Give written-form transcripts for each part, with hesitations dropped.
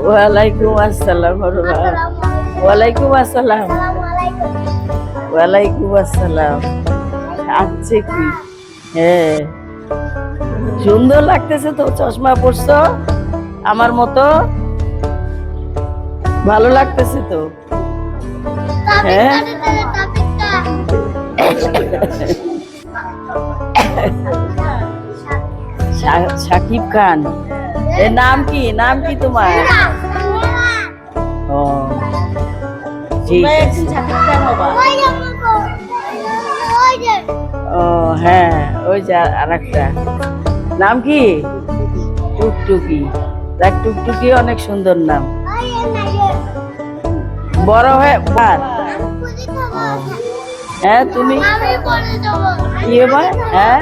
ওয়ালাইকুম আসসালাম। ওয়ালাইকুম আসসালাম। ওয়ালাইকুম আসসালাম। আচ্ছা কি, হ্যাঁ সুন্দর লাগতেছে তো, চশমা পরছো আমার মতো, ভালো লাগতেছে তো। হ্যাঁ শাকিব খান, এর নাম কি, নাম কি তোমার? ও ঠিক আছে। ও হ্যাঁ, ওই যে আরেকটা নাম কি, টুকটুকি। দেখ টুকটুকি অনেক সুন্দর নাম। বড় হয়ে বার, হ্যাঁ তুমি কি হবে? হ্যাঁ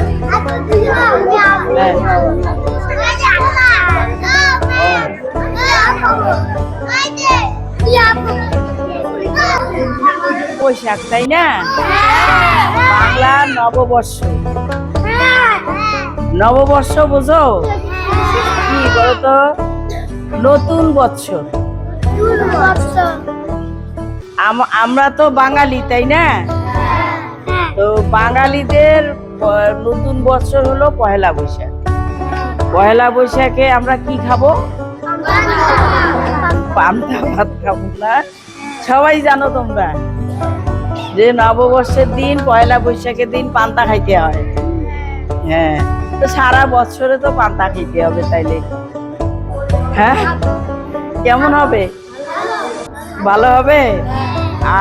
বৈশাখ, তাই না? বাংলা নববর্ষ। নববর্ষ বোঝো কি বলতো? নতুন বৎসর। আমরা তো বাঙালি, তাই না? তো বাঙালিদের নতুন বছর হলো পহেলা বৈশাখ। পহেলা বৈশাখে আমরা কি খাবো? পান্তা ভাত খাবো না? সবাই জানো তোমরা যে নববর্ষের দিন, পয়লা বৈশাখের দিন পান্তা খাইতে হয়। হ্যাঁ, তো সারা বছরে তো পান্তা খাইতে হবে, তাইলে হ্যাঁ কেমন হবে? ভালো হবে।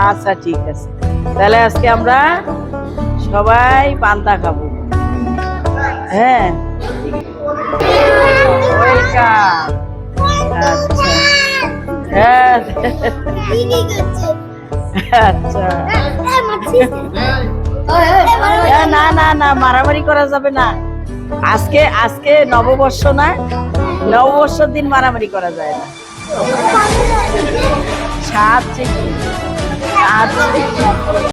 আচ্ছা ঠিক আছে, তাহলে আজকে আমরা সবাই পান্তা খাবো। হ্যাঁ আচ্ছা হ্যাঁ আচ্ছা, না না না, মারামারি করা যাবে না। আজকে আজকে নববর্ষ না, নববর্ষের দিন মারামারি করা যায় না। সাত